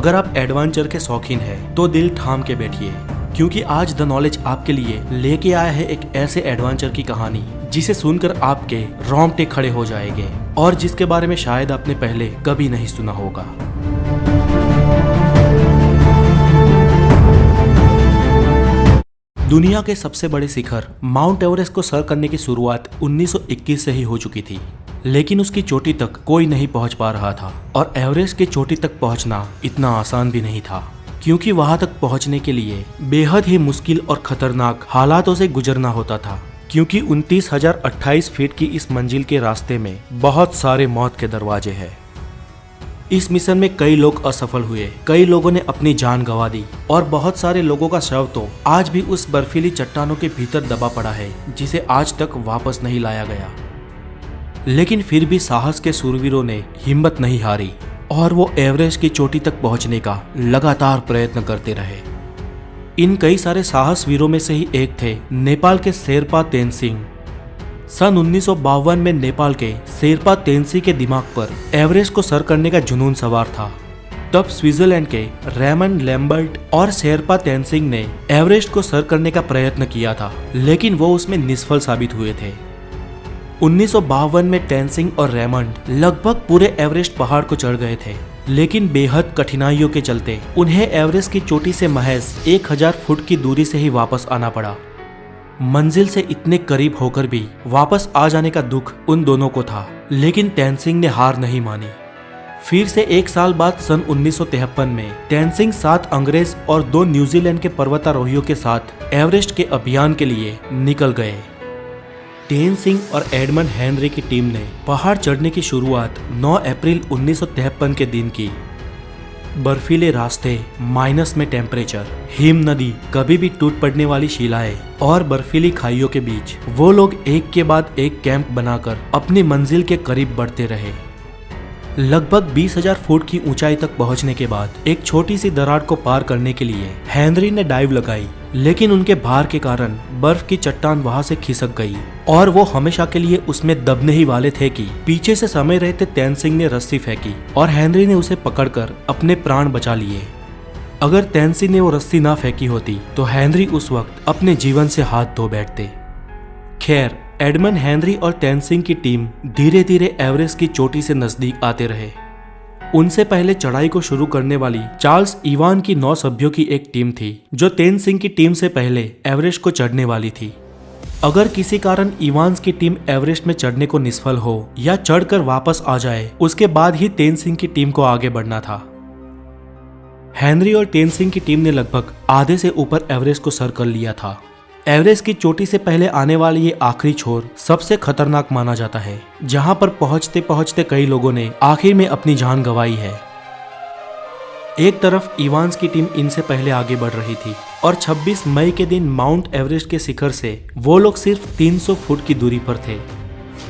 अगर आप एडवेंचर के शौकीन हैं तो दिल थाम के बैठिए, क्योंकि आज द नॉलेज आपके लिए लेके आया है एक ऐसे एडवेंचर की कहानी जिसे सुनकर आपके रोंगटे खड़े हो जाएंगे और जिसके बारे में शायद आपने पहले कभी नहीं सुना होगा। दुनिया के सबसे बड़े शिखर माउंट एवरेस्ट को सर करने की शुरुआत 1921 से ही हो चुकी थी, लेकिन उसकी चोटी तक कोई नहीं पहुंच पा रहा था। और एवरेस्ट की चोटी तक पहुंचना इतना आसान भी नहीं था, क्योंकि वहां तक पहुंचने के लिए बेहद ही मुश्किल और खतरनाक हालातों से गुजरना होता था, क्योंकि 29,028 फीट की इस मंजिल के रास्ते में बहुत सारे मौत के दरवाजे हैं। इस मिशन में कई लोग असफल हुए, कई लोगों ने अपनी जान गंवा दी और बहुत सारे लोगों का शव तो आज भी उस बर्फीली चट्टानों के भीतर दबा पड़ा है, जिसे आज तक वापस नहीं लाया गया। लेकिन फिर भी साहस के शूरवीरों ने हिम्मत नहीं हारी और वो एवरेस्ट की चोटी तक पहुंचने का लगातार प्रयत्न करते रहे। इन कई सारे साहस वीरों में से ही एक थे नेपाल के शेरपा तेनसिंह। सन 1952 में नेपाल के शेरपा तेनसिंह के दिमाग पर एवरेस्ट को सर करने का जुनून सवार था। तब स्विट्जरलैंड के रेमंड लैम्बर्ट और शेरपा तेनसिंह ने एवरेस्ट को सर करने का प्रयत्न किया था, लेकिन वो उसमें निष्फल साबित हुए थे। 1952 में तेनसिंह और रेमंड लगभग पूरे एवरेस्ट पहाड़ को चढ़ गए थे, लेकिन बेहद कठिनाइयों के चलते उन्हें एवरेस्ट की चोटी से महज 1000 फुट की दूरी से ही वापस आना पड़ा। मंजिल से इतने करीब होकर भी वापस आ जाने का दुख उन दोनों को था, लेकिन तेनसिंह ने हार नहीं मानी। फिर से एक साल बाद सन 1953 में तेनसिंह 7 अंग्रेज और 2 न्यूजीलैंड के पर्वतारोहियों के साथ एवरेस्ट के अभियान के लिए निकल गए। तेनसिंह और एडमंड हेनरी की टीम ने पहाड़ चढ़ने की शुरुआत 9 अप्रैल 1953 के दिन की। बर्फीले रास्ते, माइनस में टेम्परेचर, हिम नदी, कभी भी टूट पड़ने वाली शिलाएं और बर्फीली खाइयों के बीच वो लोग एक के बाद एक कैंप बनाकर अपनी मंजिल के करीब बढ़ते रहे। लगभग 20,000 फुट की ऊंचाई तक पहुंचने के बाद एक छोटी सी दरार को पार करने के लिए हेनरी ने डाइव लगाई, लेकिन उनके भार के कारण बर्फ की चट्टान वहां से खिसक गई और वो हमेशा के लिए उसमें दबने ही वाले थे कि पीछे से समय रहते तेनसिंह ने रस्सी फेंकी और हेनरी ने उसे पकड़कर अपने प्राण बचा लिए। अगर तेनसिंह ने वो रस्सी ना फेंकी होती तो हेनरी उस वक्त अपने जीवन से हाथ धो बैठते। खैर, एडमंड हेनरी और तेनसिंह की टीम धीरे धीरे एवरेस्ट की चोटी से नजदीक आते रहे। उनसे पहले चढ़ाई को शुरू करने वाली चार्ल्स इवान की 9 सभ्यों की एक टीम थी, जो तेनसिंह की टीम से पहले एवरेस्ट को चढ़ने वाली थी। अगर किसी कारण इवान्स की टीम एवरेस्ट में चढ़ने को निष्फल हो या चढ़कर वापस आ जाए, उसके बाद ही तेनसिंह की टीम को आगे बढ़ना था। हेनरी और तेनसिंह की टीम ने लगभग आधे से ऊपर एवरेस्ट को सर कर लिया था। एवरेस्ट की चोटी से पहले आने वाली ये आखिरी छोर सबसे खतरनाक माना जाता है, जहां पर पहुंचते पहुंचते कई लोगों ने आखिर में अपनी जान गंवाई है। एक तरफ इवान्स की टीम इनसे पहले आगे बढ़ रही थी और 26 मई के दिन माउंट एवरेस्ट के शिखर से वो लोग सिर्फ 300 फुट की दूरी पर थे,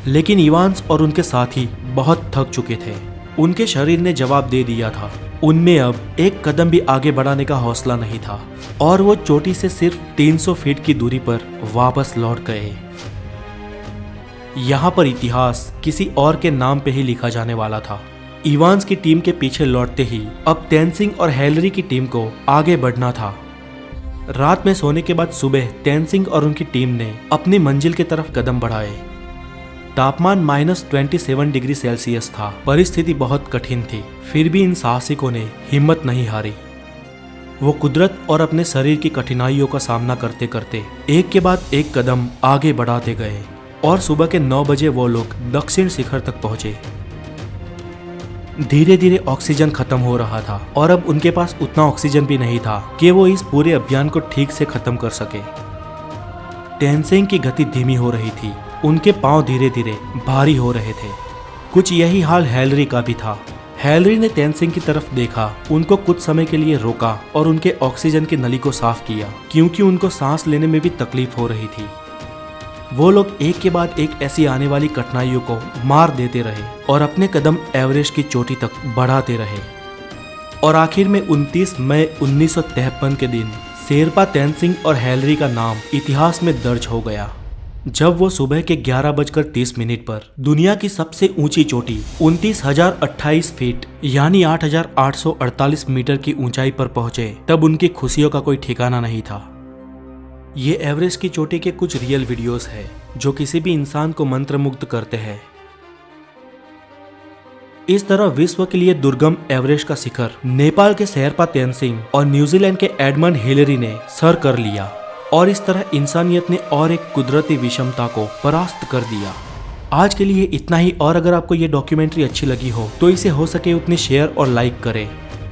लेकिन इवान्स और उनके साथी बहुत थक चुके थे। उनके शरीर ने जवाब दे दिया था, उनमें अब एक कदम भी आगे बढ़ाने का हौसला नहीं था और वो चोटी से सिर्फ 300 फीट की दूरी पर वापस लौट गए। यहाँ पर इतिहास किसी और के नाम पे ही लिखा जाने वाला था। इवान्स की टीम के पीछे लौटते ही अब तेनसिंह और हेनरी की टीम को आगे बढ़ना था। रात में सोने के बाद सुबह तेनसिंह और उनकी टीम ने अपनी मंजिल की तरफ कदम बढ़ाए। तापमान -27 डिग्री सेल्सियस था। परिस्थिति बहुत कठिन थी, फिर भी इन साहसिकों ने हिम्मत नहीं हारी। वो कुदरत और अपने शरीर की कठिनाइयों का सामना करते करते एक के बाद एक कदम आगे बढ़ाते गए और सुबह के 9 बजे वो लोग दक्षिण शिखर तक पहुंचे। धीरे धीरे ऑक्सीजन खत्म हो रहा था और अब उनके पास उतना ऑक्सीजन भी नहीं था कि वो इस पूरे अभियान को ठीक से खत्म कर सके। तेनसिंह की गति धीमी हो रही थी, उनके पांव धीरे धीरे भारी हो रहे थे। कुछ यही हाल हेनरी का भी था। हेनरी ने तेनसिंह की तरफ देखा, उनको कुछ समय के लिए रोका और उनके ऑक्सीजन की नली को साफ किया, क्योंकि उनको सांस लेने में भी तकलीफ हो रही थी। वो लोग एक के बाद एक ऐसी आने वाली कठिनाइयों को मार देते रहे और अपने कदम एवरेस्ट की चोटी तक बढ़ाते रहे। और आखिर में 29 मई 1953 के दिन शेरपा तेनसिंह और हेनरी का नाम इतिहास में दर्ज हो गया। जब वो सुबह के 11:30 पर दुनिया की सबसे ऊंची चोटी 29,028 फीट यानी 8,848 मीटर की ऊंचाई पर पहुंचे, तब उनकी खुशियों का कोई ठिकाना नहीं था। ये एवरेस्ट की चोटी के कुछ रियल वीडियोस है जो किसी भी इंसान को मंत्रमुग्ध करते हैं। इस तरह विश्व के लिए दुर्गम एवरेस्ट का शिखर नेपाल के शेरपा तेनसिंह और न्यूजीलैंड के एडमंड हिलेरी ने सर कर लिया और इस तरह इंसानियत ने और एक कुदरती विषमता को परास्त कर दिया। आज के लिए इतना ही, और अगर आपको ये डॉक्यूमेंट्री अच्छी लगी हो तो इसे हो सके उतनी शेयर और लाइक करें।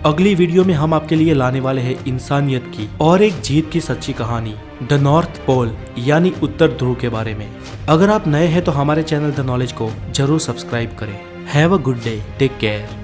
अगली वीडियो में हम आपके लिए लाने वाले हैं इंसानियत की और एक जीत की सच्ची कहानी, द नॉर्थ पोल यानी उत्तर ध्रुव के बारे में। अगर आप नए हैं तो हमारे चैनल द नॉलेज को जरूर सब्सक्राइब करें। Have a good day, take care.